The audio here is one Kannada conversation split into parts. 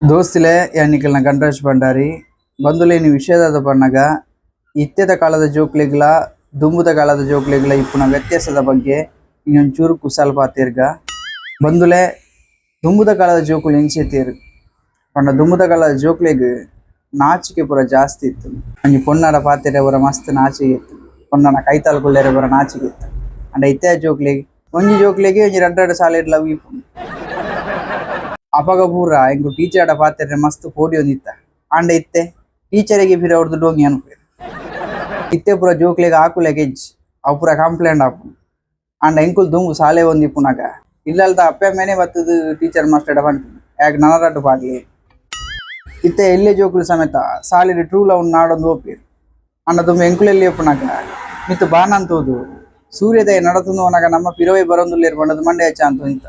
ದೋಸ್ತಿಲೆ ಯಾನಿಕಲ್ನ ಗಣರಾಜ್ ಭಂಡಾರಿ ಬಂದುಲೇನಿ ವಿಷಯದ ಪನ್ನಗ ಇತ್ಯದ ಕಾಲದ ಜೋಕ್ಲೆಗ್ಲ ದುಂಬುದ ಕಾಲದ ಜೋಕ್ಲೆಗ್ಲ ಇಪ್ಪುನ ವ್ಯತ್ಯಾಸದ ಬಗ್ಗೆ ಇನ್ನೊಂಚೂರು ಕುಸಲ್ ಪಾತಿರ್ಗ ಬಂದುಲೆ ದುಂಬುದ ಕಾಲದ ಜೋಕುಲು ಎಂಚೆತ್ತೇರು ಪಂಡ ದುಂಬುದ ಕಾಲದ ಜೋಕ್ಲೆಗ್ ನಾಚಿಕೆ ಪೂರ ಜಾಸ್ತಿ ಇತ್ತು. ಒಂಜಿ ಪೊನ್ನಡ ಪಾತೆರೆ ಪೂರ ಮಸ್ತ್ ನಾಚಿಕೆ ಇತ್ತು. ಪೊನ್ನನ ಕೈತಾಲ್ ಕುಲ್ಲೆರೆ ಪೂರ ನಾಚಿಕೆ ಇತ್ತು. ಅಂಡ ಇತ್ತೆ ಜೋಕ್ಲೆಗ್ ಒಂಜಿ ಜೋಕ್ಲೆಗ್ ಒಂಜಿ ರಡ್ಡ್ ಸಾಲೆಡ್ ಲವ್ ಇಪ್ಪುಂಡು. ಅಪಗ ಪೂರ ಎಂಕು ಟೀಚರ್ ಪಾತೆರೆ ಮಸ್ತ್ ಪೋಡಿ ಒಂದಿತ್ತ. ಆಂಡ ಇತ್ತೆ ಟೀಚರಿಗೆ ಫಿರ ಅವ್ರದ್ದು ಡೋಂಗಿ ಅನ್ಪೇರು. ಇತ್ತೆ ಪೂರ ಜೋಕ್ಲೆಗ್ ಆಕುಲೆ ಗೆಜ್ಜಿ ಅವು ಪೂರ ಕಂಪ್ಲೇಂಟ್ ಆಪು. ಆಂಡ ಎಂಕುಲ್ ದುಂಬು ಸಾಲೆ ಒಂದಿಪ್ಪುನಾಗ ಇಲ್ಲಲ್ದ ಅಪ್ಪೆ ಮೇನೆ ಬತ್ತದು ಟೀಚರ್ ಮಾಸ್ಟರ್ ಬಂತು ಯಾಕೆ ನನರಡ್ಡು ಪಾಡ್ಲಿ. ಇತ್ತೆ ಎಲ್ಲೇ ಜೋಕುಲು ಸಮೇತ ಸಾಲಿಡ್ ಟ್ರೂ ಲವ್ ನಾಡೊಂದು ಓಪೇರು. ಅಂಡ ತುಂಬ ಎಂಕುಲೆಲ್ಲಿ ಒಪ್ಪುನಾಗ ಮಿತ್ತು ಬಾನಂತೋದು ಸೂರ್ಯೋದಯ ನಡತುಂದವನಾಗ ನಮ್ಮ ಪಿರವೇ ಬರೊಂದುಲ್ಲೇರು ಬಂಡದು ಮಂಡೆ ಹಚ್ಚ ಅಂತ ಇಂತ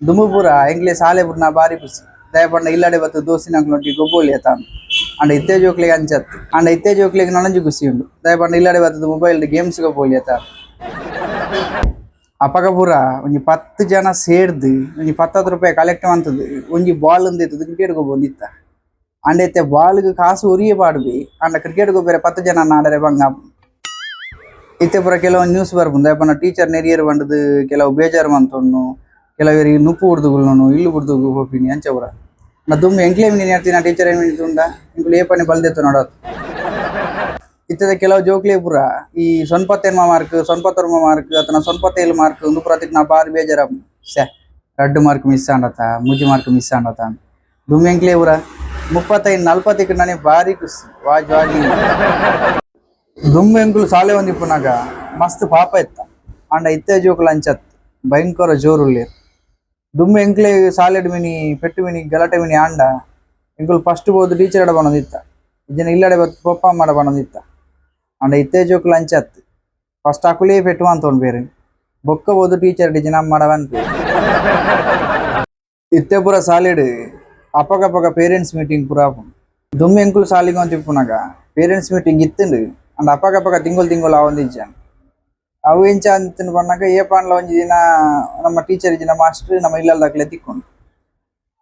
ದುಂಬು ಪೂರ ಎಂಕ್ಲೆ ಸಾಲೆ ಪುರ ನಾ ಬಾರಿ ಖುಷಿ ದಯಪಂಡ ಇಲ್ಲಡೆ ಬತ್ತು ದೋಸ್ತಿನಕ್ಲೊಟ್ಟಿ ಗೊಬ್ಬೊಲಿ ಆತ ಅಂಡ ಇತ್ತೆ ಜೋಕ್ಲೆಗ್ ಅಂಚತ್ತು. ಅಂಡ ಇತ್ತೆ ಜೋಕ್ಲೆಗ್ ನನಂಜು ಖುಷಿ ಉಂಡು ದಯಪಂಡ ಇಲ್ಲಡೆ ಬತ್ತದು ಮೊಬೈಲ್ ಗೇಮ್ಸ್ ಗೊಬ್ಬೊಲಿ ಆತ. ಅಪಗ ಪೂರ ಒಂಜಿ 10 ಜನ ಸೇರ್ದು ಒಂಜಿ 10 ರೂಪಾಯಿ ಕಲೆಕ್ಟ್ ಮಂತದ್ದು ಒಂಜಿ ಬಾಲ್ ಒಂದಿತ್ತು ಕ್ರಿಕೆಟ್ ಗೊಬ್ಬೊಂದಿತ್ತ. ಅಂಡ ಇತ್ತೆ ಬಾಲ್ಗ್ ಕಾಸು ಒರಿಯೇ ಪಾಡ್ಬಿ ಅಂಡ ಕ್ರಿಕೆಟ್ ಗೊಬ್ಬರ 10 ಜನ ನಾಡರೆ ಬಂಗ. ಇತ್ತೆ ಪೂರ ಕೆಲವೊಂದು ನ್ಯೂಸ್ ಬರ್ಬುಂಡು ದಯಪಂಡ ಟೀಚರ್ ನೆರಿಯರು ಬಂಡದು ಕೆಲವು ಬೇಜಾರು ಮಂತೊಣ್ಣು ಕೆಲವರಿಗೆ ನುಪ್ಪು ಹುಡ್ದುಗುಳ್ನು ಇಲ್ಲು ಹುಡ್ದುಗು ಹೋಪಿನಿ ಅಂಚ ಪೂರ ನಾ ದುಮ್ಮಿ ಎಂಕ್ಲೆ ಮಿನಿ ನೆಡ್ತೀನಿ ಟೀಚರ್ ಏನ್ ತುಂಡ ಇಂಕುಲು ಏಪನೆ ಬಲ್ದೆತ್ತು ನೋಡೋದು. ಇತ್ತದ ಕೆಲವು ಜೋಕ್ಲೆ ಪೂರ ಈ ಸೊನ್ಪತ್ತೆನ್ಮ ಮಾರ್ಕ್ ಸೊನ್ಪತ್ತೊರ್ಮ ಮಾರ್ಕ್ ಅಥವಾ ಸೊನ್ಪತ್ತೇಳು ಮಾರ್ಕ್ ಒಂದು ಪ್ರತಿಕ್ ನಾ ಬಾರಿ ಬೇಜಾರ ಶೇ 2 mark miss ಆಂಡತ 3 mark miss ಆಂಡತ Dummi ಎಂಕ್ಲೆ ಪೂರ 35-40 ನನಗೆ ಬಾರಿ ಖುಷಿ ವಾಜ್ ದುಮ್ಮಿ ಎಂಕುಲು ಸಾಲೆ ಒಂದಿಪ್ಪುನಾಗ ಮಸ್ತ್ ಪಾಪ ಇತ್ತ. ಅಂಡ ಇತ್ತೆ ಜೋಕುಲು ಅಂಚತ್ ಭಯಂಕರ ಜೋರುಳ್ಳೇರು. ದುಮ್ಮಿ ಎಂಕ್ಲೆ ಸಾಲೆಡ್ ಮಿನಿ ಪೆಟ್ಟು ಮಿನಿ ಗಲಾಟೆ ಮಿನಿ ಆಂಡ ಎಂಕುಲು ಫಸ್ಟ್ ಬೋದು ಟೀಚರ್ ಎಡ ಬನ್ನೋದಿತ್ತ ಇಜ್ಜನ ಇಲ್ಲಡೆ ಬತ್ತು ಪಪ್ಪ ಮಾಡ ಬನ್ನೋದಿತ್ತ. ಅಂಡ ಇತ್ತೆ ಜೋಕುಲು ಅಂಚತ್ತು ಫಸ್ಟ್ ಅಕುಲೇ ಪೆಟ್ಟು ಅಂತೊಂಡು ಬೇರೆ ಬೊಕ್ಕ ಬೋದು ಟೀಚರ್ ಡಿಜಿನ ಮಾಡವನ್ ಪೇರು. ಇತ್ತೆ ಪೂರ ಸಾಲೆಡ್ ಅಪಗಪಗ ಪೇರೆಂಟ್ಸ್ ಮೀಟಿಂಗ್ ಪೂರ ಆಪುಂಡು. ದುಮ್ಮಿ ಎಂಕುಲು ಸಾಲಿಗೆ ಅಂತ ಇಪ್ಪುನಾಗ ಪೇರೆಂಟ್ಸ್ ಮೀಟಿಂಗ್ ಇತ್ತುಂಡು ಅಂಡ ಅಪಗಪಗ ತಿಂಗಳು ಆವೊಂದಿಜ್ಜಾನ ಅವು ಎಂಚ ಅಂತಿನ ಪನ್ನಾಗ ಏಪಾನ್ಲ ಒಂಜಿ ದಿನ ನಮ್ಮ ಟೀಚರ್ ಇಜ್ಜಿನ ಮಾಸ್ಟರ್ ನಮ್ಮ ಇಲ್ಲಲ್ದಾಕ್ಲೆ ತಿಕ್ಕೊಂಡು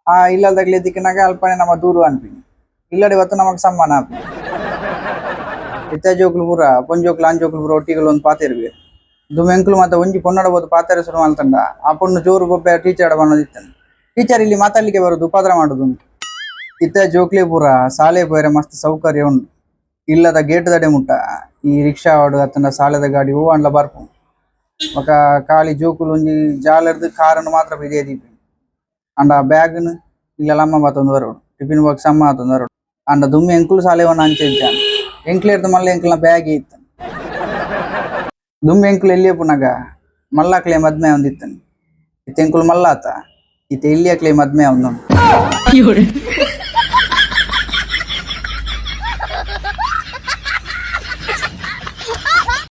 ಆ ಇಲ್ಲಲ್ದಾಕ್ಲೆ ತಿಕ್ಕಿನಾಗ ಅಲ್ಪನೆ ನಮ್ಮ ದೂರು ಅನ್ಪಿನಿ ಇಲ್ಲಡೆ ಬತ್ತು ನಮಗ್ ಸಮ್ಮಾನ ಆಪಿ. ಇತ್ತೆ ಜೋಕುಲು ಪೂರ ಪೊಂಜೋಕ್ಲು ಅಂಜೋಕ್ಲು ಪೂರ ಒಟ್ಟಿಗಳು ಒಂದು ಪಾತೆರ್ಬೇರು. ದುಮ್ಮಿ ಎಂಕುಲು ಮತ್ತೆ ಒಂಜಿ ಪೊನ್ನಡ ಬೋದು ಪಾತೆರೆ ಶುರು ಮಲ್ತಂಡ ಆ ಪೊಣ್ಣು ಜೋರು ಗೊಬ್ಬೆ ಟೀಚರ್ ಬನ್ನೋದಿತ್ತಂಡು ಟೀಚರ್ ಇಲ್ಲಿ ಮಾತಾಡ್ಲಿಕ್ಕೆ ಬರೋದು ಉಪದ್ರ ಮಾಡುದು. ಇತ್ತೆ ಜೋಕ್ಲೆ ಪೂರ ಸಾಲೆ ಪೋಯರೆ ಮಸ್ತ್ ಸೌಕರ್ಯ ಉಂಡು. ಇಲ್ಲದ ಗೇಟ್ ದಡೆ ಮುಟ್ಟ ಈ ರಿಕ್ಷಾ ಆಡು ಅತ್ತಂಡ ಸಾಲೆದ ಗಾಡಿ ಹೂ ಅಂಡ್ಲ ಬರ್ಪು ಒಕ ಖಾಲಿ ಜೋಕುಲು ಒಂಜಿ ಜಾಲರ್ದು ಕಾರನ್ನು ಮಾತ್ರ ಬಿರಿಯ ದೀಪಿ ಅಂಡ ಬ್ಯಾಗ್ನು ಇಲ್ಲಮ್ಮ ಬತ್ತೊಂದು ಬರೋಡು ಟಿಫಿನ್ ಬಾಕ್ಸ್ ಅಮ್ಮ ಆತೊಂದು ಬರೋಡು. ಅಂಡ ದುಮ್ಮಿ ಎಂಕುಲು ಸಾಲೆವನ್ನ ಅಂಚೆ ಇಜ್ಜಾನ ಎಂಕ್ಲೇರ್ದು ಮಲ್ಲ ಎಂಕಲ್ನ ಬ್ಯಾಗ್ ಇತ್ತು. ದುಮ್ಮಿ ಎಂಕುಲು ಎಲ್ಲಿ ಪುನಗ ಮಲ್ಲಾಕ್ಲೆ ಮದ್ಮೆ ಒಂದಿತ್ತನು ಇತ್ತೆ ಎಂಕುಲು ಮಲ್ಲ ಆತ ಇತ್ತೆ ಇಲ್ಲಿಯಕ್ಲೆ ಮದ್ಮೆ ಅವನು.